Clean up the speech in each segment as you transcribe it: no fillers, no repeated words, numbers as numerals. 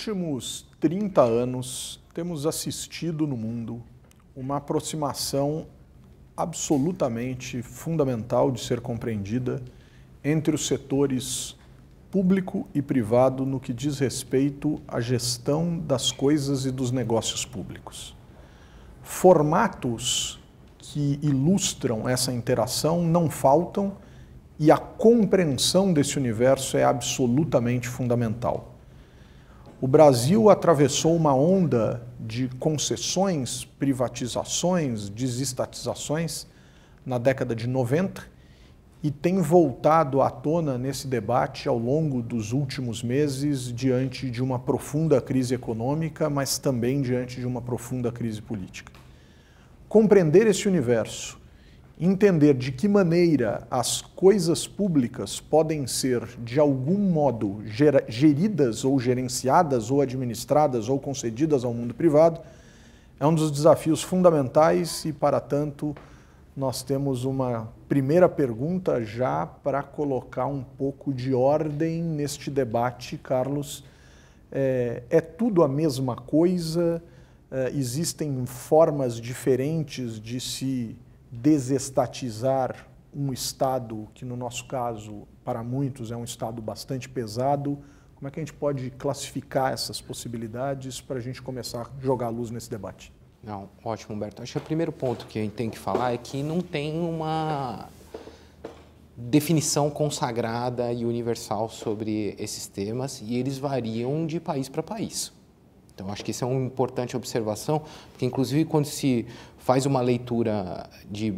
últimos 30 anos, temos assistido no mundo uma aproximação absolutamente fundamental de ser compreendida entre os setores público e privado no que diz respeito à gestão das coisas e dos negócios públicos. Formatos que ilustram essa interação não faltam e a compreensão desse universo é absolutamente fundamental. O Brasil atravessou uma onda de concessões, privatizações, desestatizações na década de 90 e tem voltado à tona nesse debate ao longo dos últimos meses diante de uma profunda crise econômica, mas também diante de uma profunda crise política. Compreender esse universo, entender de que maneira as coisas públicas podem ser, de algum modo, geridas ou gerenciadas ou administradas ou concedidas ao mundo privado, é um dos desafios fundamentais e, para tanto, nós temos uma primeira pergunta já para colocar um pouco de ordem neste debate, Carlos. É tudo a mesma coisa? Existem formas diferentes de se desestatizar um Estado que, no nosso caso, para muitos, é um Estado bastante pesado? Como é que a gente pode classificar essas possibilidades para a gente começar a jogar luz nesse debate? Não, ótimo, Humberto. Acho que o primeiro ponto que a gente tem que falar é que não tem uma definição consagrada e universal sobre esses temas e eles variam de país para país. Então, acho que isso é uma importante observação, porque, inclusive, quando se faz uma leitura de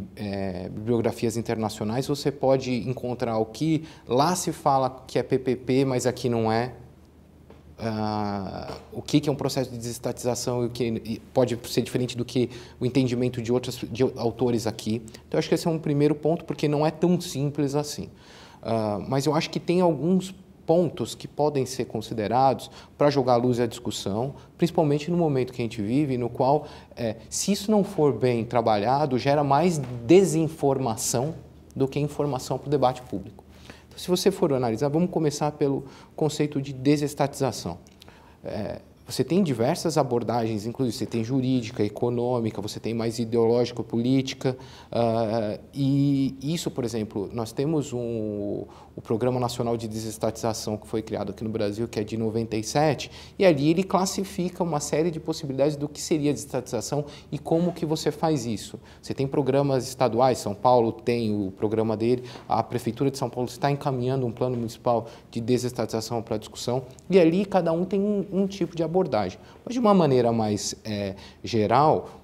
bibliografias internacionais, você pode encontrar o que lá se fala que é PPP, mas aqui não é. O que é um processo de desestatização e o que pode ser diferente do que o entendimento de autores aqui. Então, acho que esse é um primeiro ponto, porque não é tão simples assim. Mas eu acho que tem alguns pontos que podem ser considerados para jogar a luz à discussão, principalmente no momento que a gente vive, no qual, se isso não for bem trabalhado, gera mais desinformação do que informação para o debate público. Então, se você for analisar, vamos começar pelo conceito de desestatização. Você tem diversas abordagens, inclusive você tem jurídica, econômica, você tem mais ideológica, política, e isso, por exemplo, nós temos o Programa Nacional de Desestatização que foi criado aqui no Brasil, que é de 97, e ali ele classifica uma série de possibilidades do que seria desestatização e como que você faz isso. Você tem programas estaduais, São Paulo tem o programa dele, a Prefeitura de São Paulo está encaminhando um plano municipal de desestatização para discussão, e ali cada um tem um tipo de abordagem. Mas de uma maneira mais geral,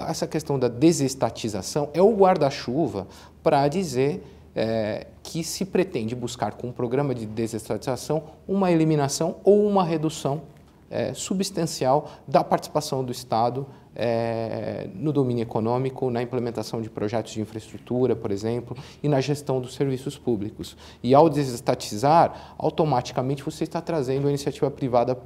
essa questão da desestatização é o guarda-chuva para dizer que se pretende buscar com o programa de desestatização uma eliminação ou uma redução substancial da participação do Estado no domínio econômico, na implementação de projetos de infraestrutura, por exemplo, e na gestão dos serviços públicos. E ao desestatizar, automaticamente você está trazendo a iniciativa privada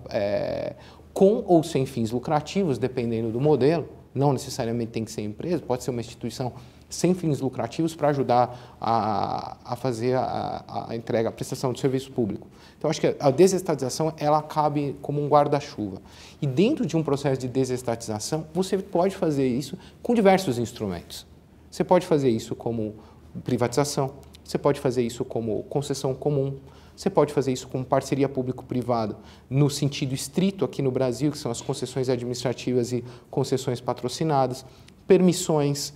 com ou sem fins lucrativos, dependendo do modelo. Não necessariamente tem que ser empresa, pode ser uma instituição sem fins lucrativos para ajudar a fazer a entrega, a prestação de serviço público. Então, acho que a desestatização, ela cabe como um guarda-chuva. E dentro de um processo de desestatização, você pode fazer isso com diversos instrumentos. Você pode fazer isso como privatização, você pode fazer isso como concessão comum, você pode fazer isso como parceria público-privada, no sentido estrito aqui no Brasil, que são as concessões administrativas e concessões patrocinadas, permissões.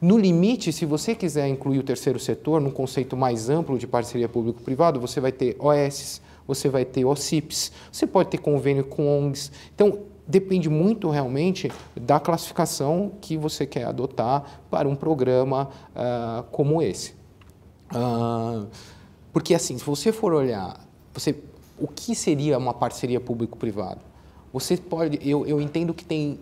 No limite, se você quiser incluir o terceiro setor num conceito mais amplo de parceria público-privado, você vai ter OS, você vai ter OCIPs, você pode ter convênio com ONGs. Então, depende muito realmente da classificação que você quer adotar para um programa como esse. Porque, assim, se você for olhar, o que seria uma parceria público-privada? Você pode, eu entendo que tem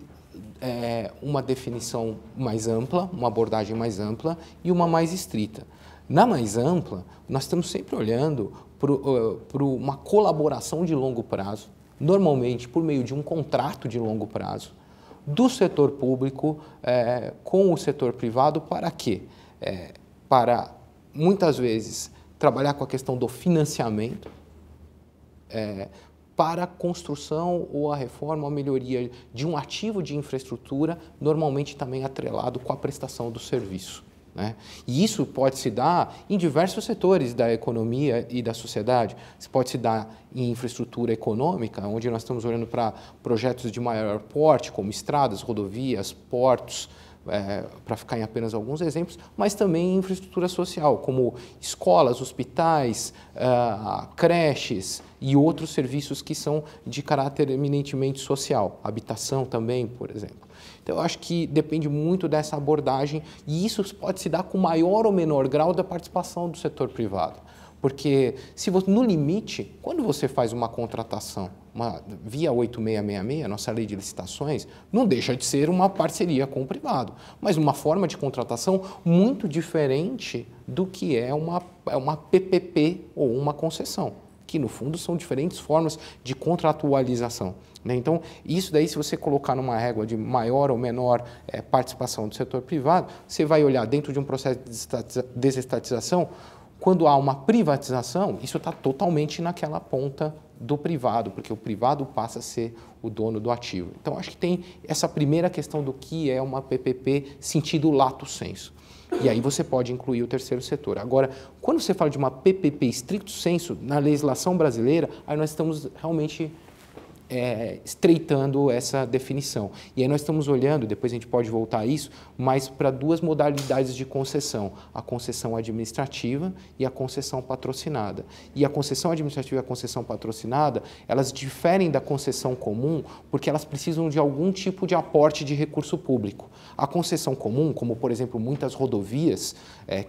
uma definição mais ampla, uma abordagem mais ampla e uma mais estrita. Na mais ampla, nós estamos sempre olhando para uma colaboração de longo prazo, normalmente por meio de um contrato de longo prazo, do setor público com o setor privado. Para quê? Para, muitas vezes, trabalhar com a questão do financiamento, para a construção ou a reforma ou a melhoria de um ativo de infraestrutura, normalmente também atrelado com a prestação do serviço, né? E isso pode se dar em diversos setores da economia e da sociedade. Isso pode se dar em infraestrutura econômica, onde nós estamos olhando para projetos de maior porte, como estradas, rodovias, portos, para ficar em apenas alguns exemplos, mas também em infraestrutura social, como escolas, hospitais, creches e outros serviços que são de caráter eminentemente social, habitação também, por exemplo. Então, eu acho que depende muito dessa abordagem e isso pode se dar com maior ou menor grau da participação do setor privado. Porque, no limite, quando você faz uma contratação via 8666, nossa lei de licitações, não deixa de ser uma parceria com o privado, mas uma forma de contratação muito diferente do que é uma PPP ou uma concessão, que no fundo são diferentes formas de contratualização, né? Então, isso daí, se você colocar numa régua de maior ou menor participação do setor privado, você vai olhar dentro de um processo de desestatização. Quando há uma privatização, isso está totalmente naquela ponta do privado, porque o privado passa a ser o dono do ativo. Então, acho que tem essa primeira questão do que é uma PPP sentido lato sensu. E aí você pode incluir o terceiro setor. Agora, quando você fala de uma PPP stricto sensu, na legislação brasileira, aí nós estamos realmente estreitando essa definição. E aí nós estamos olhando, depois a gente pode voltar a isso, mas para duas modalidades de concessão, a concessão administrativa e a concessão patrocinada. E a concessão administrativa e a concessão patrocinada, elas diferem da concessão comum porque elas precisam de algum tipo de aporte de recurso público. A concessão comum, como por exemplo muitas rodovias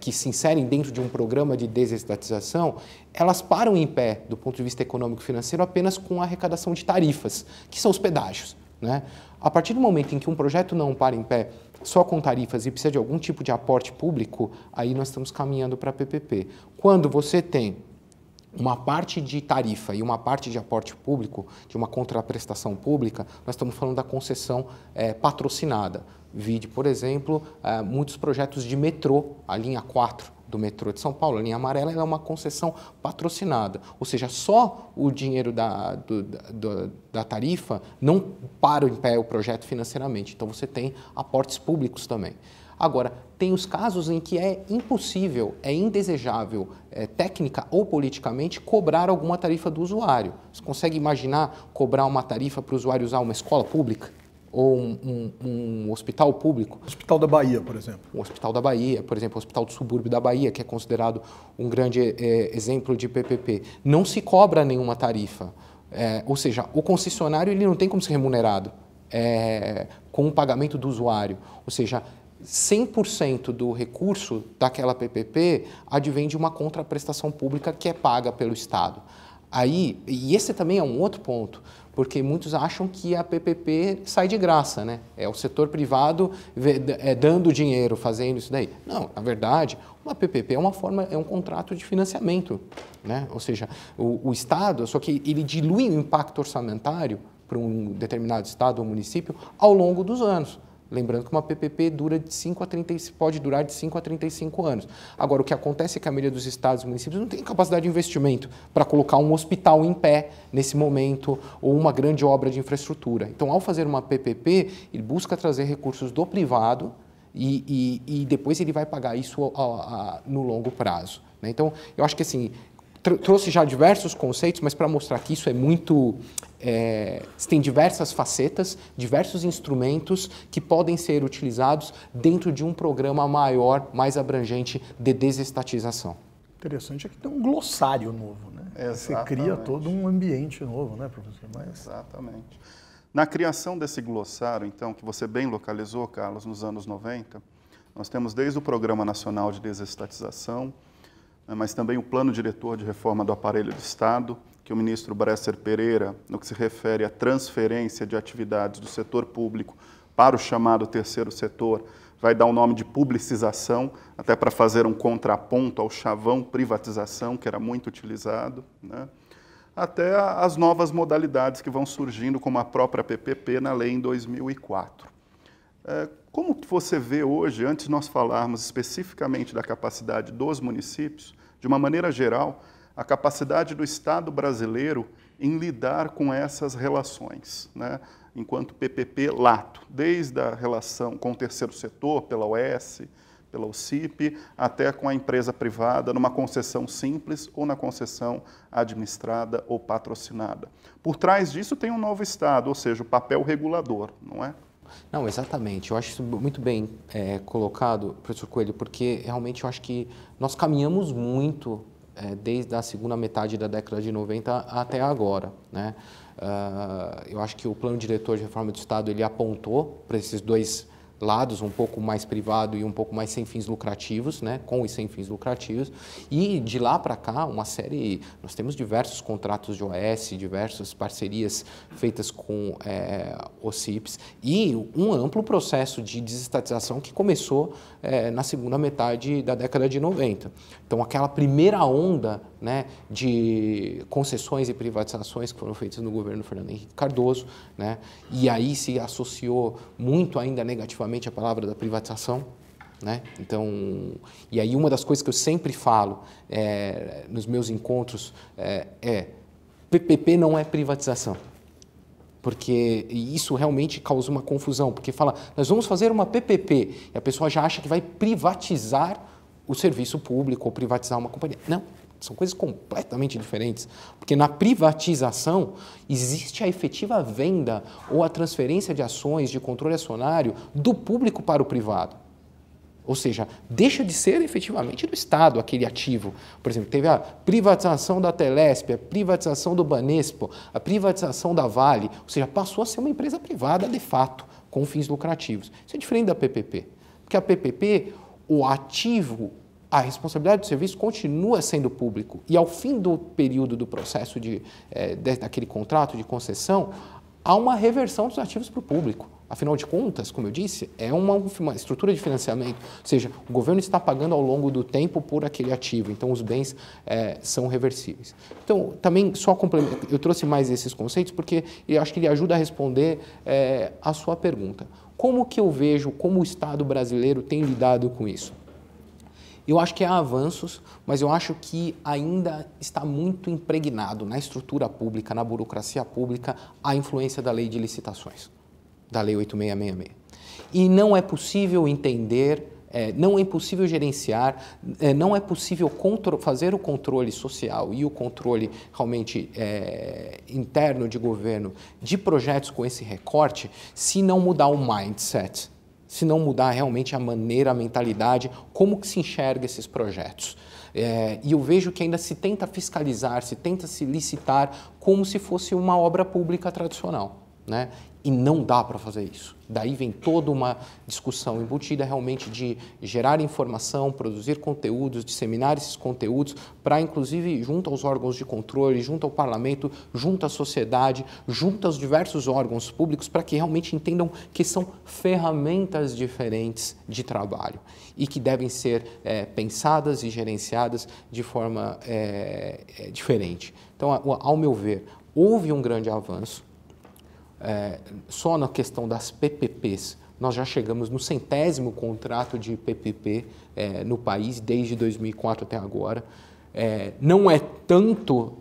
que se inserem dentro de um programa de desestatização, elas param em pé, do ponto de vista econômico e financeiro, apenas com a arrecadação de tarifas, que são os pedágios, né? A partir do momento em que um projeto não para em pé só com tarifas e precisa de algum tipo de aporte público, aí nós estamos caminhando para a PPP. Quando você tem uma parte de tarifa e uma parte de aporte público, de uma contraprestação pública, nós estamos falando da concessão patrocinada. Vide, por exemplo, muitos projetos de metrô, a linha 4 do metrô de São Paulo, a linha amarela, ela é uma concessão patrocinada, ou seja, só o dinheiro da tarifa não para em pé o projeto financeiramente, então você tem aportes públicos também. Agora, tem os casos em que é impossível, é indesejável, técnica ou politicamente, cobrar alguma tarifa do usuário. Você consegue imaginar cobrar uma tarifa para o usuário usar uma escola pública? Ou um hospital público? Hospital da Bahia, por exemplo. O Hospital da Bahia, por exemplo, o Hospital do Subúrbio da Bahia, que é considerado um grande exemplo de PPP. Não se cobra nenhuma tarifa. Ou seja, o concessionário ele não tem como ser remunerado com o pagamento do usuário. Ou seja, 100% do recurso daquela PPP advém de uma contraprestação pública que é paga pelo Estado. E esse também é um outro ponto, porque muitos acham que a PPP sai de graça, né? É o setor privado dando dinheiro, fazendo isso daí. Não, na verdade, uma PPP é um contrato de financiamento, né? Ou seja, o Estado, só que ele dilui o impacto orçamentário para um determinado estado ou município ao longo dos anos. Lembrando que uma PPP pode durar de 5 a 35 anos. Agora, o que acontece é que a maioria dos estados e municípios não tem capacidade de investimento para colocar um hospital em pé nesse momento ou uma grande obra de infraestrutura. Então, ao fazer uma PPP, ele busca trazer recursos do privado e depois ele vai pagar isso no longo prazo, né? Então, eu acho que assim, trouxe já diversos conceitos, mas para mostrar que isso é muito... tem diversas facetas, diversos instrumentos que podem ser utilizados dentro de um programa maior, mais abrangente de desestatização. Interessante é que tem um glossário novo, né? Exatamente. Você cria todo um ambiente novo, né, professor? Exatamente. Na criação desse glossário, então, que você bem localizou, Carlos, nos anos 90, nós temos desde o Programa Nacional de Desestatização, mas também o Plano Diretor de Reforma do Aparelho do Estado, que o ministro Bresser Pereira, no que se refere à transferência de atividades do setor público para o chamado terceiro setor, vai dar o nome de publicização, até para fazer um contraponto ao chavão privatização, que era muito utilizado, né? Até as novas modalidades que vão surgindo, como a própria PPP na lei em 2004. Como você vê hoje, antes de nós falarmos especificamente da capacidade dos municípios, de uma maneira geral, a capacidade do Estado brasileiro em lidar com essas relações, né? Enquanto PPP lato, desde a relação com o terceiro setor, pela OS, pela OCIP, até com a empresa privada, numa concessão simples ou na concessão administrada ou patrocinada. Por trás disso tem um novo Estado, ou seja, o papel regulador, não é? Não, exatamente. Eu acho isso muito bem colocado, professor Coelho, porque realmente eu acho que nós caminhamos muito desde a segunda metade da década de 90 até agora, né? Eu acho que o plano diretor de reforma do Estado ele apontou para esses dois lados, um pouco mais privado e um pouco mais sem fins lucrativos, né, com e sem fins lucrativos, e de lá para cá nós temos diversos contratos de OS, diversas parcerias feitas com OCIPs e um amplo processo de desestatização que começou na segunda metade da década de 90. Então aquela primeira onda, né, de concessões e privatizações que foram feitas no governo Fernando Henrique Cardoso, né, e aí se associou muito ainda negativamente a palavra da privatização, né? Então, e aí uma das coisas que eu sempre falo nos meus encontros PPP não é privatização, porque isso realmente causa uma confusão, porque fala, nós vamos fazer uma PPP, e a pessoa já acha que vai privatizar o serviço público ou privatizar uma companhia. Não, são coisas completamente diferentes, porque na privatização existe a efetiva venda ou a transferência de ações de controle acionário do público para o privado. Ou seja, deixa de ser efetivamente do Estado aquele ativo. Por exemplo, teve a privatização da Telesp, a privatização do Banespo, a privatização da Vale, ou seja, passou a ser uma empresa privada de fato, com fins lucrativos. Isso é diferente da PPP, porque a PPP, o ativo, a responsabilidade do serviço continua sendo público e ao fim do período do processo daquele contrato de concessão, há uma reversão dos ativos para o público. Afinal de contas, como eu disse, é uma estrutura de financiamento, ou seja, o governo está pagando ao longo do tempo por aquele ativo, então os bens são reversíveis. Então, também, eu trouxe mais esses conceitos porque eu acho que ele ajuda a responder a sua pergunta. Como que eu vejo, como o Estado brasileiro tem lidado com isso? Eu acho que há avanços, mas eu acho que ainda está muito impregnado na estrutura pública, na burocracia pública, a influência da lei de licitações, da lei 8666. E não é possível entender, não é possível gerenciar, não é possível fazer o controle social e o controle realmente interno de governo de projetos com esse recorte se não mudar o mindset, se não mudar realmente a maneira, a mentalidade, como que se enxerga esses projetos. E eu vejo que ainda se tenta fiscalizar, se tenta se licitar como se fosse uma obra pública tradicional, né? E não dá para fazer isso. Daí vem toda uma discussão embutida realmente de gerar informação, produzir conteúdos, disseminar esses conteúdos para, inclusive, junto aos órgãos de controle, junto ao parlamento, junto à sociedade, junto aos diversos órgãos públicos, para que realmente entendam que são ferramentas diferentes de trabalho e que devem ser pensadas e gerenciadas de forma diferente. Então, ao meu ver, houve um grande avanço. Só na questão das PPPs, nós já chegamos no 100º contrato de PPP no país, desde 2004 até agora. Não é tanto,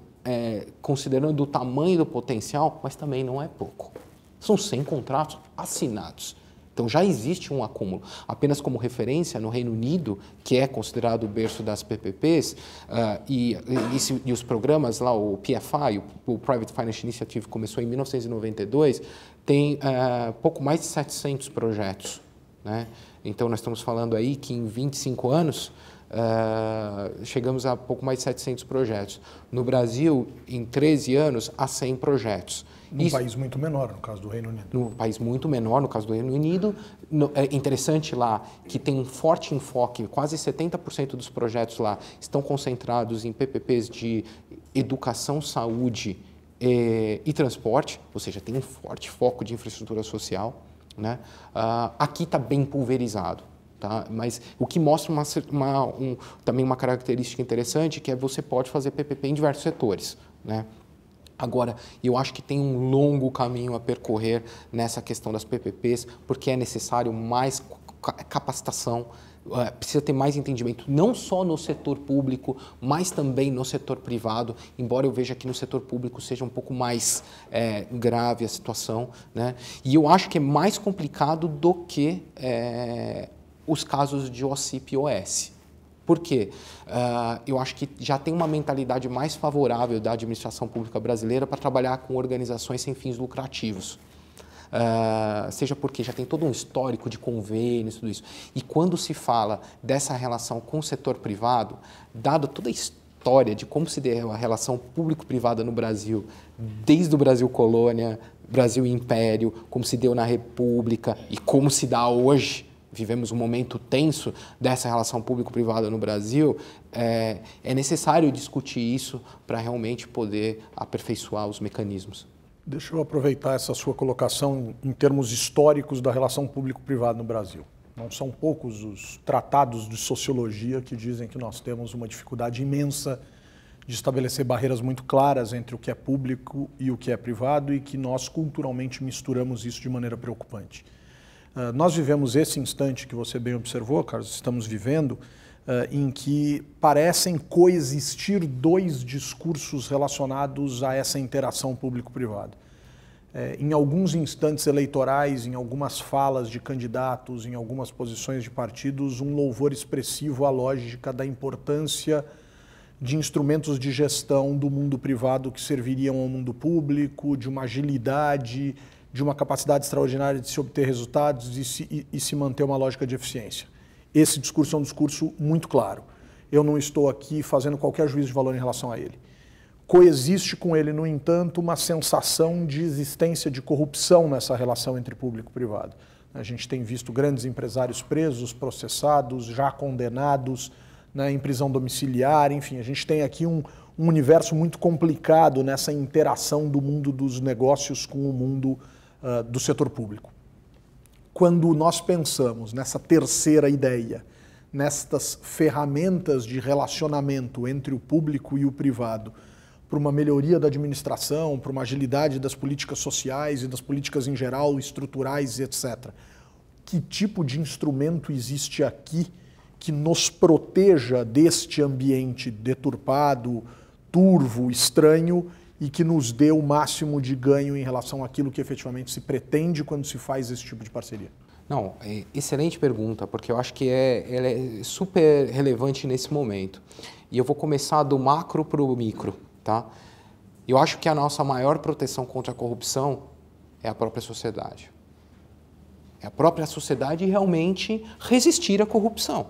considerando o tamanho do potencial, mas também não é pouco. São 100 contratos assinados. Então já existe um acúmulo. Apenas como referência, no Reino Unido, que é considerado o berço das PPPs, e os programas lá, o PFI, o Private Finance Initiative, começou em 1992, tem pouco mais de 700 projetos, né? Então nós estamos falando aí que em 25 anos, chegamos a pouco mais de 700 projetos. No Brasil, em 13 anos, a 100 projetos. Num país muito menor, no caso do Reino Unido. Num país muito menor, no caso do Reino Unido. É interessante lá que tem um forte enfoque, quase 70% dos projetos lá estão concentrados em PPPs de educação, saúde e transporte, ou seja, tem um forte foco de infraestrutura social, né? Aqui está bem pulverizado. Tá? Mas o que mostra também uma característica interessante, que é você pode fazer PPP em diversos setores, né? Agora, eu acho que tem um longo caminho a percorrer nessa questão das PPPs, porque é necessário mais capacitação, precisa ter mais entendimento, não só no setor público, mas também no setor privado, embora eu veja que no setor público seja um pouco mais grave a situação, né? E eu acho que é mais complicado do que os casos de OCIP e OS. Por quê? Eu acho que já tem uma mentalidade mais favorável da administração pública brasileira para trabalhar com organizações sem fins lucrativos. Seja porque já tem todo um histórico de convênios, tudo isso. E quando se fala dessa relação com o setor privado, dado toda a história de como se deu a relação público-privada no Brasil, desde o Brasil colônia, Brasil império, como se deu na República e como se dá hoje, vivemos um momento tenso dessa relação público-privada no Brasil, é necessário discutir isso para realmente poder aperfeiçoar os mecanismos. Deixa eu aproveitar essa sua colocação em termos históricos da relação público-privada no Brasil. Não são poucos os tratados de sociologia que dizem que nós temos uma dificuldade imensa de estabelecer barreiras muito claras entre o que é público e o que é privado e que nós culturalmente misturamos isso de maneira preocupante. Nós vivemos esse instante que você bem observou, Carlos, estamos vivendo, em que parecem coexistir dois discursos relacionados a essa interação público-privada. Em alguns instantes eleitorais, em algumas falas de candidatos, em algumas posições de partidos, um louvor expressivo à lógica da importância de instrumentos de gestão do mundo privado que serviriam ao mundo público, de uma agilidade, de uma capacidade extraordinária de se obter resultados e se manter uma lógica de eficiência. Esse discurso é um discurso muito claro. Eu não estou aqui fazendo qualquer juízo de valor em relação a ele. Coexiste com ele, no entanto, uma sensação de existência de corrupção nessa relação entre público e privado. A gente tem visto grandes empresários presos, processados, já condenados, né, em prisão domiciliar, enfim, a gente tem aqui um universo muito complicado nessa interação do mundo dos negócios com o mundo do setor público. Quando nós pensamos nessa terceira ideia, nestas ferramentas de relacionamento entre o público e o privado, para uma melhoria da administração, para uma agilidade das políticas sociais e das políticas em geral, estruturais, etc. Que tipo de instrumento existe aqui que nos proteja deste ambiente deturpado, turvo, estranho e que nos dê o máximo de ganho em relação àquilo que efetivamente se pretende quando se faz esse tipo de parceria? Não, excelente pergunta, porque eu acho que ela é super relevante nesse momento. E eu vou começar do macro para o micro, tá? Eu acho que a nossa maior proteção contra a corrupção é a própria sociedade. É a própria sociedade realmente resistir à corrupção.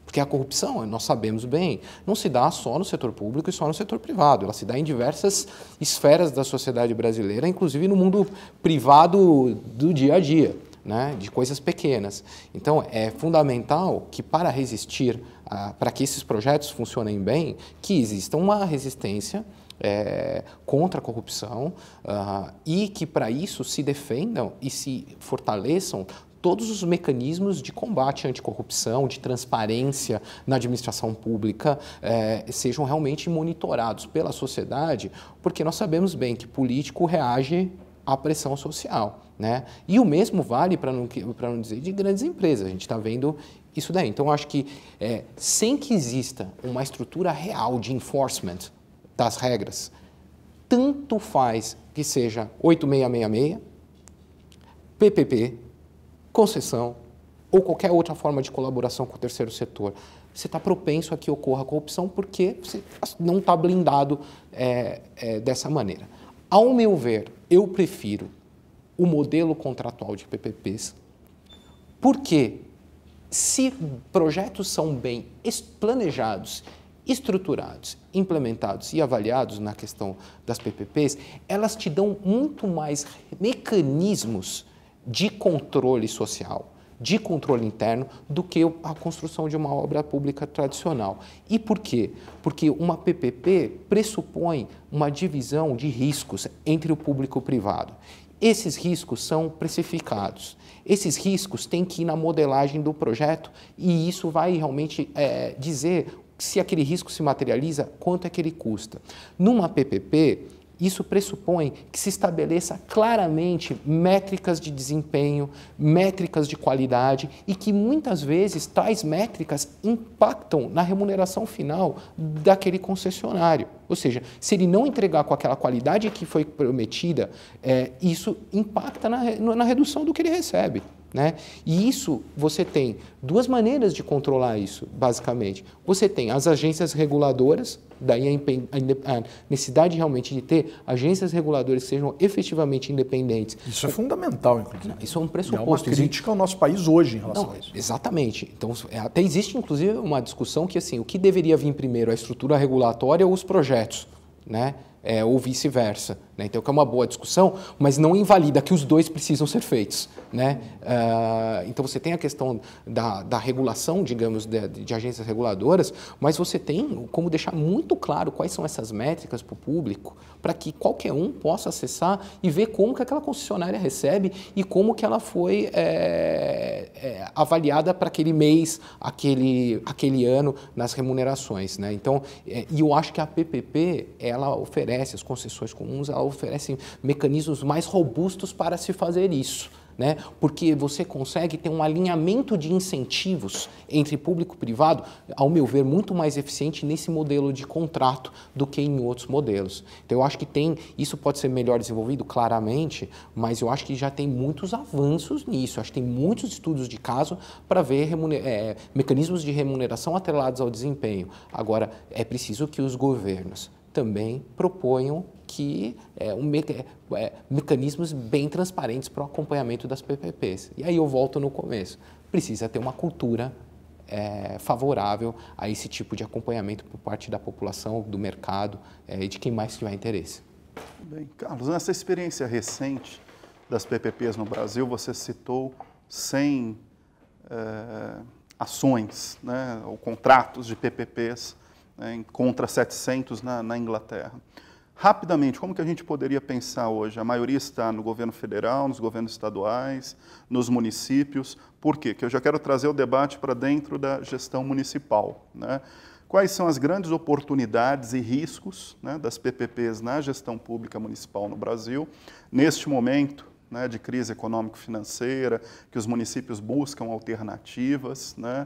Porque a corrupção, nós sabemos bem, não se dá só no setor público e só no setor privado. Ela se dá em diversas esferas da sociedade brasileira, inclusive no mundo privado do dia a dia, né, de coisas pequenas. Então, é fundamental que para resistir, para que esses projetos funcionem bem, que exista uma resistência contra a corrupção e que para isso se defendam e se fortaleçam todos os mecanismos de combate à anticorrupção, de transparência na administração pública, sejam realmente monitorados pela sociedade, porque nós sabemos bem que político reage à pressão social, né? E o mesmo vale, para não dizer, de grandes empresas. A gente está vendo isso daí. Então, eu acho que sem que exista uma estrutura real de enforcement das regras, tanto faz que seja 8666, PPP, concessão ou qualquer outra forma de colaboração com o terceiro setor, você está propenso a que ocorra corrupção porque você não está blindado dessa maneira. Ao meu ver, eu prefiro o modelo contratual de PPPs, porque se projetos são bem planejados, estruturados, implementados e avaliados na questão das PPPs, elas te dão muito mais mecanismos de controle social, de controle interno, do que a construção de uma obra pública tradicional. E por quê? Porque uma PPP pressupõe uma divisão de riscos entre o público e o privado. Esses riscos são precificados. Esses riscos têm que ir na modelagem do projeto e isso vai realmente dizer se aquele risco se materializa, quanto é que ele custa. Numa PPP, isso pressupõe que se estabeleça claramente métricas de desempenho, métricas de qualidade e que muitas vezes tais métricas impactam na remuneração final daquele concessionário. Ou seja, se ele não entregar com aquela qualidade que foi prometida, isso impacta na redução do que ele recebe. Né? E isso, você tem duas maneiras de controlar isso, basicamente. Você tem as agências reguladoras, daí a necessidade realmente de ter agências reguladoras que sejam efetivamente independentes. Isso é fundamental, inclusive. Não, isso é um pressuposto. É uma crítica ao nosso país hoje em relação a isso. Exatamente. Então, até existe, inclusive, uma discussão que, assim, o que deveria vir primeiro, a estrutura regulatória ou os projetos, né? Ou vice-versa. Né? Então, que é uma boa discussão, mas não invalida que os dois precisam ser feitos. Né? Então, você tem a questão da regulação, digamos, de agências reguladoras, mas você tem como deixar muito claro quais são essas métricas para o público, para que qualquer um possa acessar e ver como que aquela concessionária recebe e como que ela foi avaliada para aquele mês, aquele ano, nas remunerações. Né? Então, e eu acho que a PPP, ela oferece, as concessões comuns, ela oferecem mecanismos mais robustos para se fazer isso. Né? Porque você consegue ter um alinhamento de incentivos entre público e privado, ao meu ver, muito mais eficiente nesse modelo de contrato do que em outros modelos. Então, eu acho que isso pode ser melhor desenvolvido, claramente, mas eu acho que já tem muitos avanços nisso. Eu acho que tem muitos estudos de caso para ver mecanismos de remuneração atrelados ao desempenho. Agora, é preciso que os governos também proponham mecanismos bem transparentes para o acompanhamento das PPPs. E aí eu volto no começo. Precisa ter uma cultura favorável a esse tipo de acompanhamento por parte da população, do mercado e de quem mais tiver interesse. Bem, Carlos, nessa experiência recente das PPPs no Brasil, você citou 100 ações, né, ou contratos de PPPs, contra 700 na Inglaterra. Rapidamente, como que a gente poderia pensar hoje? A maioria está no governo federal, nos governos estaduais, nos municípios. Por quê? Porque eu já quero trazer o debate para dentro da gestão municipal. Né? Quais são as grandes oportunidades e riscos, né, das PPPs na gestão pública municipal no Brasil, neste momento, né, de crise econômico-financeira, que os municípios buscam alternativas, né?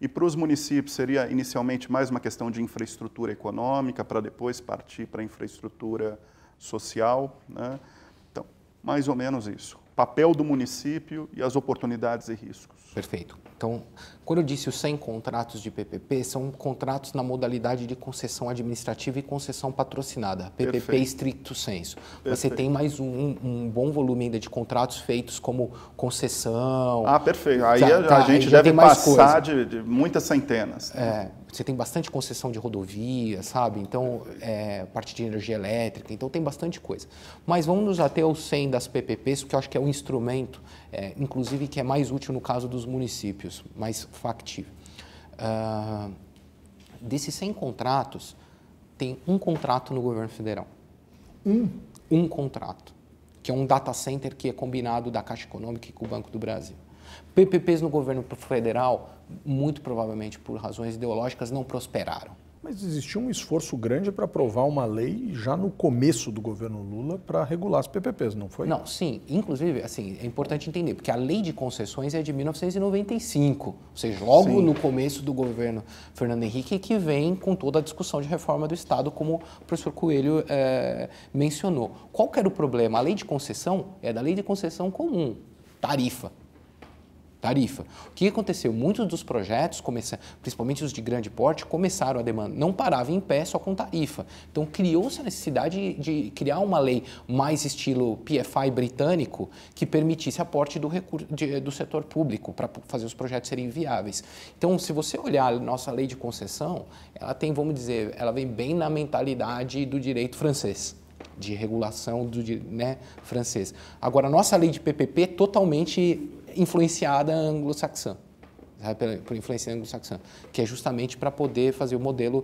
E para os municípios seria inicialmente mais uma questão de infraestrutura econômica, para depois partir para a infraestrutura social. Né? Então, mais ou menos isso. Papel do município e as oportunidades e riscos. Perfeito. Então, quando eu disse os 100 contratos de PPP, são contratos na modalidade de concessão administrativa e concessão patrocinada, PPP Perfeito. Stricto sensu. Perfeito. Você tem mais um bom volume ainda de contratos feitos como concessão. Ah, perfeito. Aí a gente deve passar de muitas centenas. Você tem bastante concessão de rodovia, sabe? Então, parte de energia elétrica, então tem bastante coisa. Mas vamos nos ater aos 100 das PPPs, porque eu acho que é um instrumento, inclusive, que é mais útil no caso dos municípios, mais factível. Desses 100 contratos, tem um contrato no governo federal. Um contrato, que é um data center que é combinado da Caixa Econômica e com o Banco do Brasil. PPPs no governo federal, muito provavelmente por razões ideológicas, não prosperaram. Mas existiu um esforço grande para aprovar uma lei já no começo do governo Lula para regular as PPPs, não foi? Não, sim. Inclusive, assim, é importante entender, porque a lei de concessões é de 1995, ou seja, logo no começo do governo Fernando Henrique, que vem com toda a discussão de reforma do Estado, como o professor Coelho mencionou. Qual que era o problema? A lei de concessão é da lei de concessão comum, tarifa. O que aconteceu? Muitos dos projetos, principalmente os de grande porte, começaram a demanda. Não parava em pé só com tarifa. Então, criou-se a necessidade de criar uma lei mais estilo PFI britânico que permitisse aporte do setor público para fazer os projetos serem viáveis. Então, se você olhar a nossa lei de concessão, ela tem, vamos dizer, ela vem bem na mentalidade do direito francês, de regulação francês. Agora, a nossa lei de PPP é totalmente influenciada anglo-saxã, por influência anglo-saxã, que é justamente para poder fazer o modelo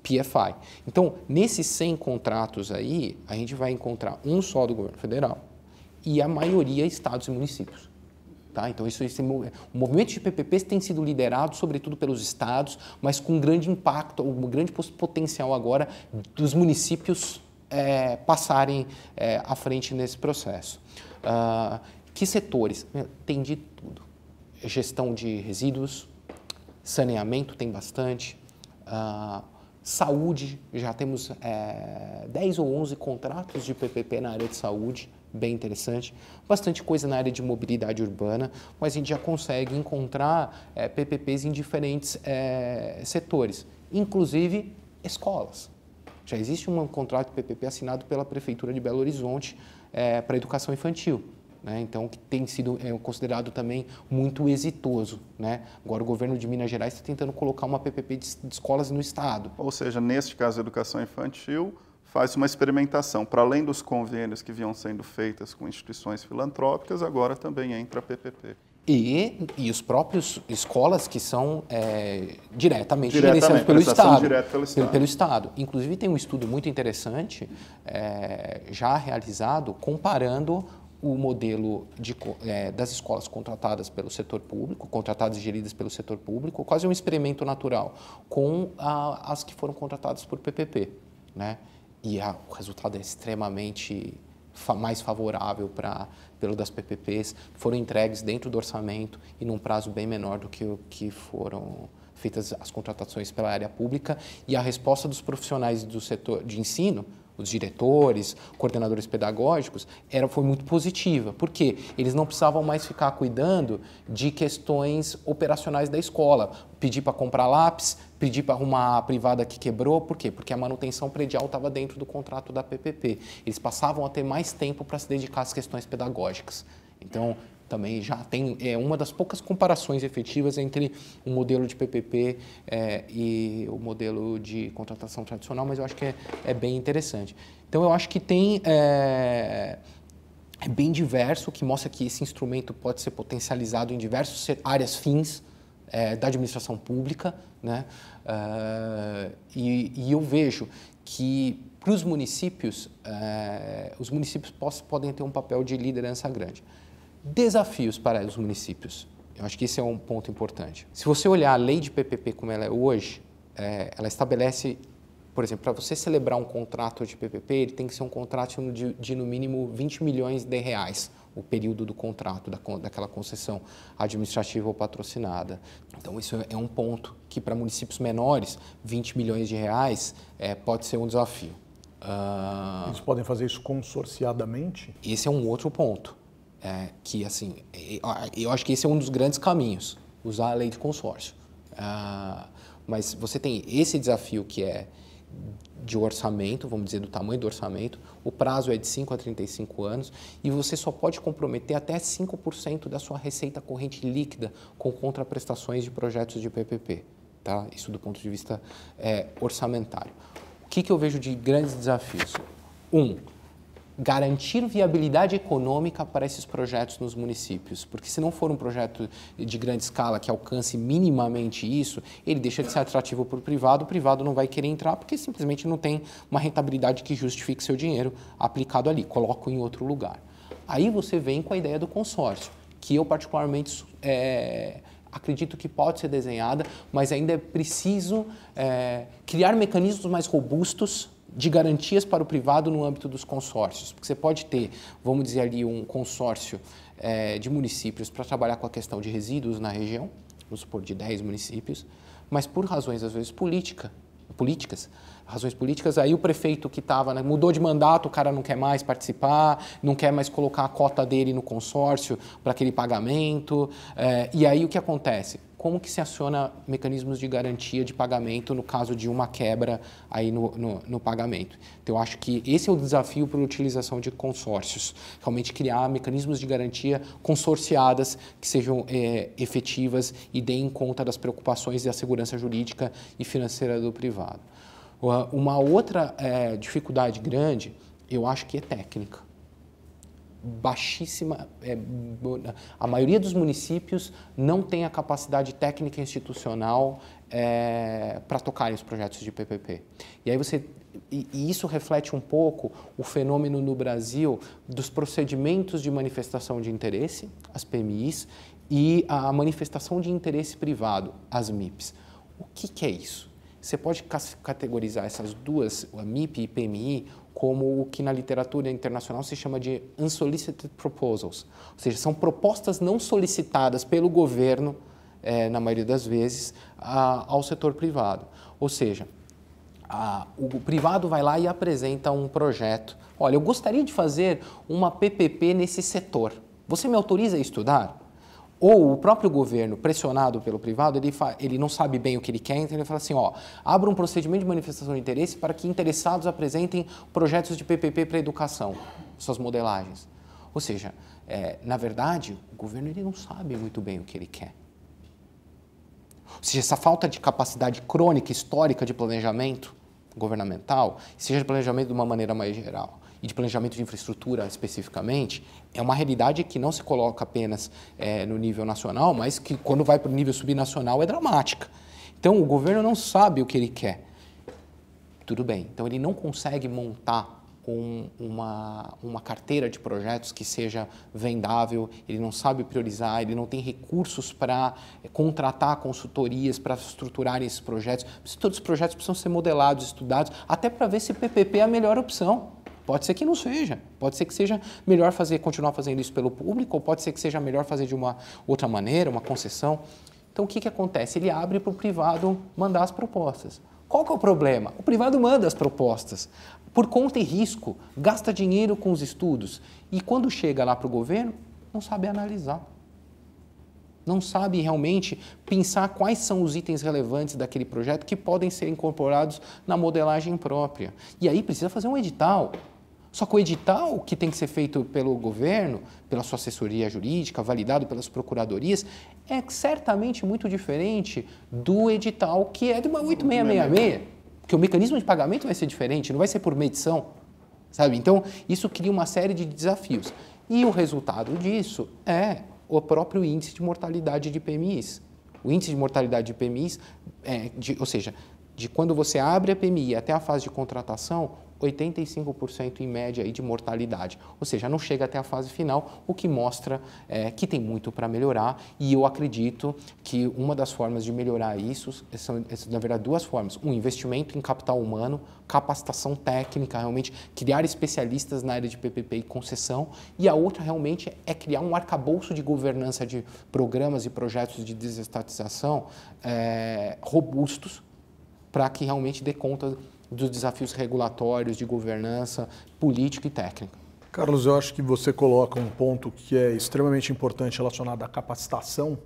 PFI. Então, nesses 100 contratos aí, a gente vai encontrar um só do governo federal e a maioria estados e municípios. Tá? Então, o movimento de PPPs tem sido liderado, sobretudo, pelos estados, mas com um grande impacto, um grande potencial agora dos municípios passarem à frente nesse processo. Que setores? Tem de tudo. Gestão de resíduos, saneamento tem bastante, saúde, já temos 10 ou 11 contratos de PPP na área de saúde, bem interessante. Bastante coisa na área de mobilidade urbana, mas a gente já consegue encontrar PPPs em diferentes setores, inclusive escolas. Já existe um contrato de PPP assinado pela Prefeitura de Belo Horizonte para educação infantil. Né? Então, que tem sido considerado também muito exitoso. Né? Agora, o governo de Minas Gerais está tentando colocar uma PPP de escolas no estado. Ou seja, neste caso, a educação infantil faz uma experimentação. Para além dos convênios que vinham sendo feitas com instituições filantrópicas, agora também entra a PPP. E os próprios escolas que são diretamente gerenciadas pelo Estado, pelo Estado. Inclusive, tem um estudo muito interessante já realizado comparando o modelo das escolas contratadas pelo setor público, contratadas e geridas pelo setor público, quase um experimento natural, com as que foram contratadas por PPP. Né? E o resultado é extremamente mais favorável pelo das PPPs, que foram entregues dentro do orçamento e num prazo bem menor do que o que foram feitas as contratações pela área pública, e a resposta dos profissionais do setor de ensino, os diretores, coordenadores pedagógicos, foi muito positiva. Por quê? Eles não precisavam mais ficar cuidando de questões operacionais da escola. Pedir para comprar lápis, pedir para arrumar a privada que quebrou. Por quê? Porque a manutenção predial estava dentro do contrato da PPP. Eles passavam a ter mais tempo para se dedicar às questões pedagógicas. Então, também já tem uma das poucas comparações efetivas entre o modelo de PPP e o modelo de contratação tradicional, mas eu acho que é bem interessante. Então, eu acho que é bem diverso, que mostra que esse instrumento pode ser potencializado em diversas áreas fins da administração pública, né? E eu vejo que para os municípios podem ter um papel de liderança grande. Desafios para os municípios. Eu acho que esse é um ponto importante. Se você olhar a lei de PPP como ela é hoje, ela estabelece, por exemplo, para você celebrar um contrato de PPP, ele tem que ser um contrato de no mínimo 20 milhões de reais, o período do contrato, daquela concessão administrativa ou patrocinada. Então, isso é um ponto que, para municípios menores, 20 milhões de reais pode ser um desafio. Eles podem fazer isso consorciadamente? Esse é um outro ponto. Que, assim, eu acho que esse é um dos grandes caminhos, usar a lei de consórcio. Mas você tem esse desafio que é de orçamento, vamos dizer, do tamanho do orçamento, o prazo é de 5 a 35 anos e você só pode comprometer até 5% da sua receita corrente líquida com contraprestações de projetos de PPP. Tá? Isso do ponto de vista orçamentário. O que eu vejo de grandes desafios? Garantir viabilidade econômica para esses projetos nos municípios, porque se não for um projeto de grande escala que alcance minimamente isso, ele deixa de ser atrativo para o privado não vai querer entrar porque simplesmente não tem uma rentabilidade que justifique seu dinheiro aplicado ali, coloca em outro lugar. Aí você vem com a ideia do consórcio, que eu particularmente acredito que pode ser desenhada, mas ainda é preciso criar mecanismos mais robustos de garantias para o privado no âmbito dos consórcios. Porque você pode ter, vamos dizer ali, um consórcio de municípios para trabalhar com a questão de resíduos na região, vamos supor, de 10 municípios, mas por razões, às vezes, razões políticas, aí o prefeito que estava, né, mudou de mandato, o cara não quer mais participar, não quer mais colocar a cota dele no consórcio para aquele pagamento, e aí o que acontece? Como que se aciona mecanismos de garantia de pagamento no caso de uma quebra aí no pagamento? Então, eu acho que esse é o desafio para a utilização de consórcios, realmente criar mecanismos de garantia consorciadas que sejam efetivas e deem conta das preocupações da segurança jurídica e financeira do privado. Uma outra dificuldade grande, eu acho que é técnica. Baixíssima, a maioria dos municípios não tem a capacidade técnica institucional para tocarem os projetos de PPP. E aí e isso reflete um pouco o fenômeno no Brasil dos procedimentos de manifestação de interesse, as PMIs, e a manifestação de interesse privado, as MIPs. O que é isso? Você pode categorizar essas duas, a MIP e PMI, como o que na literatura internacional se chama de unsolicited proposals, ou seja, são propostas não solicitadas pelo governo, na maioria das vezes, ao setor privado. Ou seja, o privado vai lá e apresenta um projeto. Olha, eu gostaria de fazer uma PPP nesse setor. Você me autoriza a estudar? Ou o próprio governo, pressionado pelo privado, ele não sabe bem o que ele quer, então ele fala assim, ó, abra um procedimento de manifestação de interesse para que interessados apresentem projetos de PPP para a educação, suas modelagens. Ou seja, na verdade, o governo ele não sabe muito bem o que ele quer. Ou seja, essa falta de capacidade crônica, histórica de planejamento governamental, seja de planejamento de uma maneira mais geral, e de planejamento de infraestrutura especificamente, é uma realidade que não se coloca apenas no nível nacional, mas que quando vai para o nível subnacional é dramática. Então, o governo não sabe o que ele quer. Tudo bem, então ele não consegue montar uma carteira de projetos que seja vendável, ele não sabe priorizar, ele não tem recursos para contratar consultorias para estruturarem esses projetos. Todos os projetos precisam ser modelados, estudados, até para ver se PPP é a melhor opção. Pode ser que não seja, pode ser que seja melhor continuar fazendo isso pelo público, ou pode ser que seja melhor fazer de uma outra maneira, uma concessão. Então, o que acontece? Ele abre para o privado mandar as propostas. Qual que é o problema? O privado manda as propostas, por conta e risco, gasta dinheiro com os estudos, e quando chega lá para o governo, não sabe analisar. Não sabe realmente pensar quais são os itens relevantes daquele projeto que podem ser incorporados na modelagem própria. E aí precisa fazer um edital. Só que o edital que tem que ser feito pelo governo, pela sua assessoria jurídica, validado pelas procuradorias, é certamente muito diferente do edital que é de uma 8666, porque o mecanismo de pagamento vai ser diferente, não vai ser por medição, sabe? Então, isso cria uma série de desafios. E o resultado disso é o próprio índice de mortalidade de PMIs. O índice de mortalidade de PMIs, ou seja, de quando você abre a PMI até a fase de contratação, 85% em média aí de mortalidade. Ou seja, não chega até a fase final, o que mostra que tem muito para melhorar. E eu acredito que uma das formas de melhorar isso são, na verdade, duas formas. Um, investimento em capital humano, capacitação técnica, realmente criar especialistas na área de PPP e concessão. E a outra, realmente, é criar um arcabouço de governança de programas e projetos de desestatização robustos para que realmente dê conta dos desafios regulatórios, de governança, política e técnica. Carlos, eu acho que você coloca um ponto que é extremamente importante relacionado à capacitação.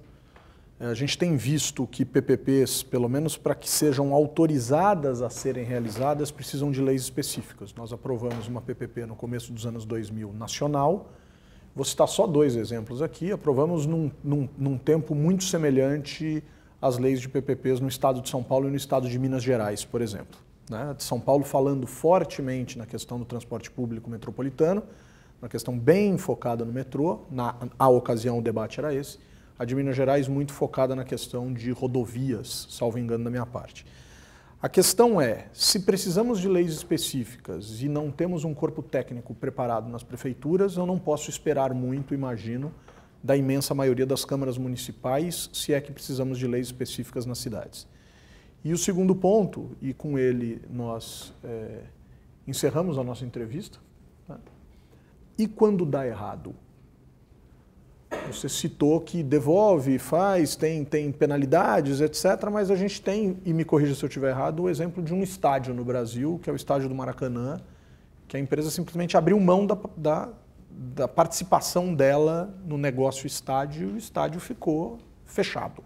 A gente tem visto que PPPs, pelo menos para que sejam autorizadas a serem realizadas, precisam de leis específicas. Nós aprovamos uma PPP no começo dos anos 2000 nacional. Vou citar só dois exemplos aqui. Aprovamos num tempo muito semelhante às leis de PPPs no estado de São Paulo e no estado de Minas Gerais, por exemplo. De São Paulo falando fortemente na questão do transporte público metropolitano, uma questão bem focada no metrô, na ocasião o debate era esse, a de Minas Gerais muito focada na questão de rodovias, salvo engano da minha parte. A questão é, se precisamos de leis específicas e não temos um corpo técnico preparado nas prefeituras, eu não posso esperar muito, imagino, da imensa maioria das câmaras municipais, se é que precisamos de leis específicas nas cidades. E o segundo ponto, e com ele nós encerramos a nossa entrevista, né? E quando dá errado? Você citou que devolve, faz, tem penalidades, etc., mas a gente tem, e me corrija se eu estiver errado, o exemplo de um estádio no Brasil, que é o estádio do Maracanã, que a empresa simplesmente abriu mão da participação dela no negócio estádio e o estádio ficou fechado.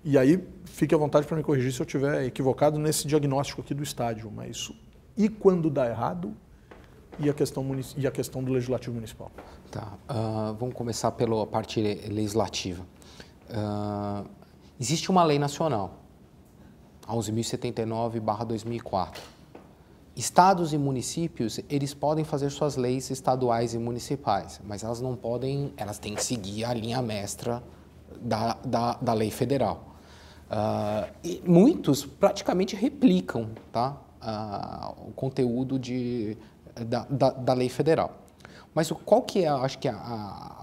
E aí, fique à vontade para me corrigir se eu estiver equivocado nesse diagnóstico aqui do estádio, mas e quando dá errado e a questão do Legislativo Municipal? Tá, vamos começar pela parte legislativa. Existe uma lei nacional, a 11.079/2004. Estados e municípios, eles podem fazer suas leis estaduais e municipais, mas elas não podem, elas têm que seguir a linha mestra da lei federal. E muitos praticamente replicam, tá, o conteúdo da lei federal. Mas qual que é, acho que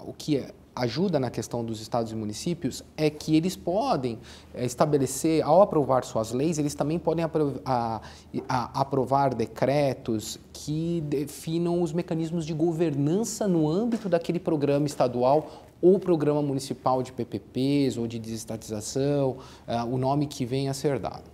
o que ajuda na questão dos estados e municípios é que eles podem estabelecer, ao aprovar suas leis, eles também podem aprovar decretos que definam os mecanismos de governança no âmbito daquele programa estadual ou programa municipal de PPPs ou de desestatização, o nome que venha a ser dado.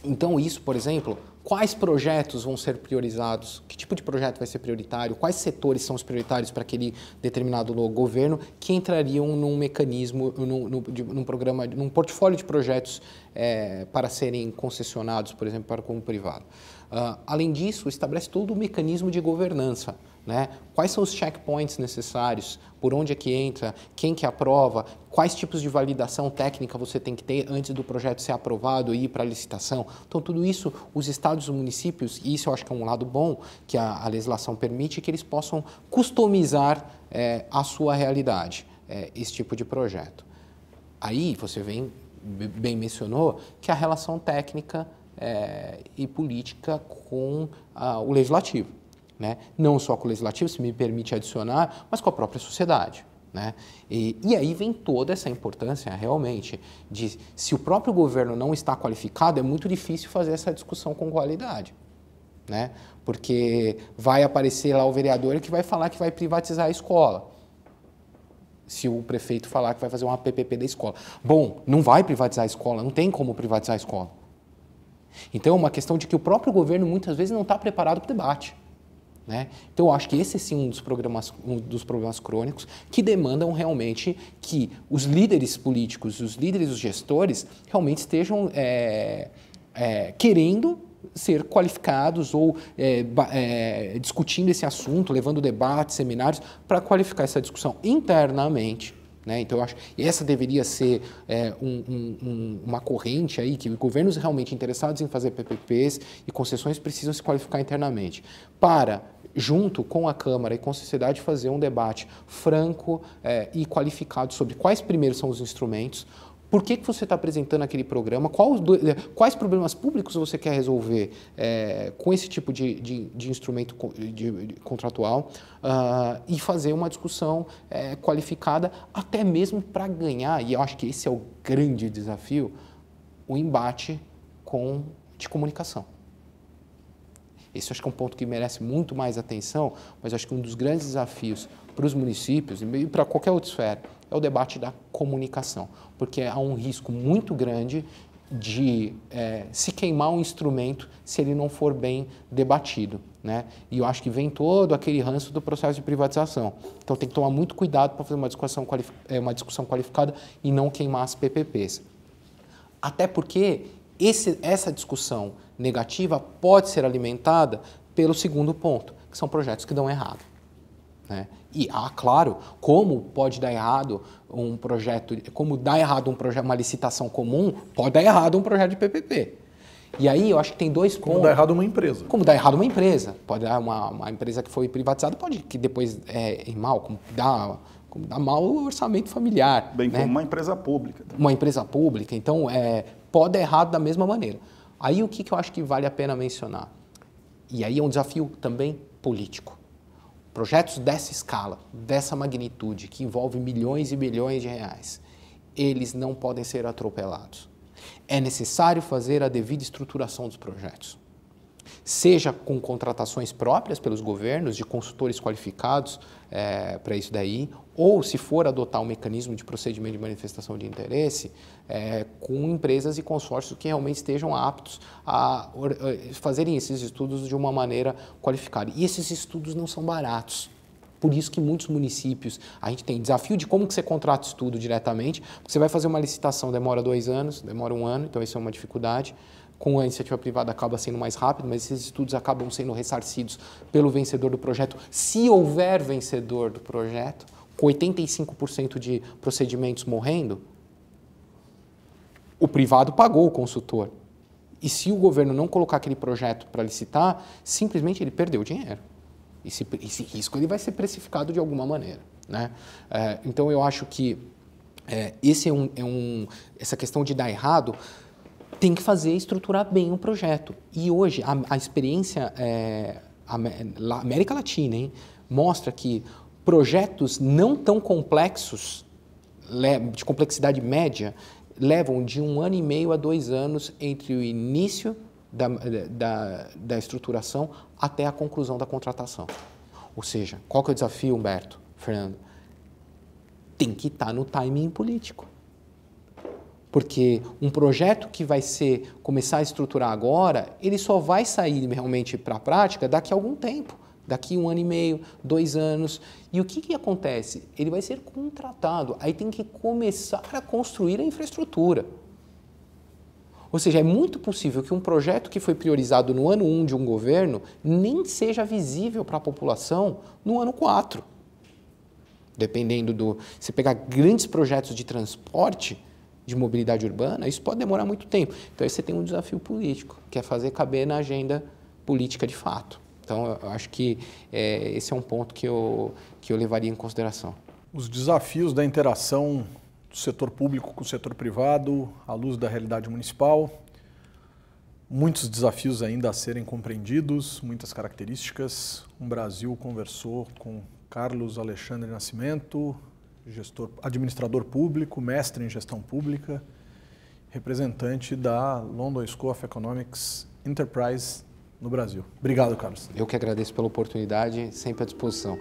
Então, isso, por exemplo, quais projetos vão ser priorizados, que tipo de projeto vai ser prioritário, quais setores são os prioritários para aquele determinado governo que entrariam num mecanismo, num programa, num portfólio de projetos para serem concessionados, por exemplo, para como privado. Além disso, estabelece todo o mecanismo de governança. Né? Quais são os checkpoints necessários, por onde é que entra, quem que aprova, quais tipos de validação técnica você tem que ter antes do projeto ser aprovado e ir para a licitação. Então, tudo isso, os estados e municípios, e isso eu acho que é um lado bom que a legislação permite, que eles possam customizar a sua realidade, esse tipo de projeto. Aí, você bem mencionou que a relação técnica e política com o legislativo. Né? Não só com o legislativo, se me permite adicionar, mas com a própria sociedade. Né? E aí vem toda essa importância, realmente, de se o próprio governo não está qualificado, é muito difícil fazer essa discussão com qualidade. Né? Porque vai aparecer lá o vereador que vai falar que vai privatizar a escola. Se o prefeito falar que vai fazer uma PPP da escola. Bom, não vai privatizar a escola, não tem como privatizar a escola. Então, é uma questão de que o próprio governo, muitas vezes, não está preparado para o debate. Né? Então, eu acho que esse sim um dos problemas crônicos que demandam realmente que os líderes políticos, os líderes, os gestores, realmente estejam querendo ser qualificados ou discutindo esse assunto, levando debates, seminários, para qualificar essa discussão internamente. Né? Então, eu acho que essa deveria ser uma corrente aí, que governos realmente interessados em fazer PPPs e concessões precisam se qualificar internamente para, junto com a Câmara e com a sociedade, fazer um debate franco e qualificado sobre quais primeiro são os instrumentos, por que você está apresentando aquele programa, quais problemas públicos você quer resolver com esse tipo de instrumento contratual e fazer uma discussão qualificada, até mesmo para ganhar, e eu acho que esse é o grande desafio, o embate de comunicação. Esse acho que é um ponto que merece muito mais atenção, mas acho que um dos grandes desafios para os municípios e para qualquer outra esfera é o debate da comunicação, porque há um risco muito grande de se queimar um instrumento se ele não for bem debatido. Né? E eu acho que vem todo aquele ranço do processo de privatização. Então tem que tomar muito cuidado para fazer uma discussão qualificada e não queimar as PPPs. Até porque essa discussão negativa pode ser alimentada pelo segundo ponto, que são projetos que dão errado. Né? E, claro, como pode dar errado um projeto, como dá errado uma licitação comum, pode dar errado um projeto de PPP. E aí eu acho que tem dois pontos. Como dá errado uma empresa. Como dá errado uma empresa. Pode dar uma empresa que foi privatizada, pode que depois ir mal, como dá mal o orçamento familiar. Bem, né? como uma empresa pública. Também. Uma empresa pública, então pode dar errado da mesma maneira. Aí o que eu acho que vale a pena mencionar? E aí é um desafio também político. Projetos dessa escala, dessa magnitude, que envolvem milhões e bilhões de reais, eles não podem ser atropelados. É necessário fazer a devida estruturação dos projetos. Seja com contratações próprias pelos governos, de consultores qualificados para isso daí, ou se for adotar um mecanismo de procedimento de manifestação de interesse, com empresas e consórcios que realmente estejam aptos a fazerem esses estudos de uma maneira qualificada. E esses estudos não são baratos. Por isso que muitos municípios, a gente tem desafio de como que você contrata estudo diretamente, porque você vai fazer uma licitação, demora 2 anos, demora 1 ano, então isso é uma dificuldade. Com a iniciativa privada acaba sendo mais rápido, mas esses estudos acabam sendo ressarcidos pelo vencedor do projeto, se houver vencedor do projeto, com 85% de procedimentos morrendo, o privado pagou o consultor. E se o governo não colocar aquele projeto para licitar, simplesmente ele perdeu o dinheiro. Esse risco ele vai ser precificado de alguma maneira. Né? Então, eu acho que essa questão de dar errado tem que estruturar bem o projeto. E hoje, a experiência na América Latina mostra que projetos não tão complexos, de complexidade média, levam de 1 ano e meio a 2 anos entre o início da estruturação até a conclusão da contratação. Ou seja, qual que é o desafio, Humberto, Fernando? Tem que estar no timing político. Porque um projeto que vai começar a estruturar agora, ele só vai sair realmente para a prática daqui a algum tempo. Daqui 1 ano e meio, 2 anos. E o que acontece? Ele vai ser contratado, aí tem que começar a construir a infraestrutura. Ou seja, é muito possível que um projeto que foi priorizado no ano 1 de um governo nem seja visível para a população no ano 4. Dependendo se pegar grandes projetos de transporte, de mobilidade urbana, isso pode demorar muito tempo. Então aí você tem um desafio político, que é fazer caber na agenda política de fato. Então, eu acho que esse é um ponto que eu levaria em consideração. Os desafios da interação do setor público com o setor privado, à luz da realidade municipal, muitos desafios ainda a serem compreendidos, muitas características. O Brasil conversou com Carlos Alexandre Nascimento, administrador público, mestre em gestão pública, representante da London School of Economics Enterprise no Brasil. Obrigado, Carlos. Eu que agradeço pela oportunidade, sempre à disposição.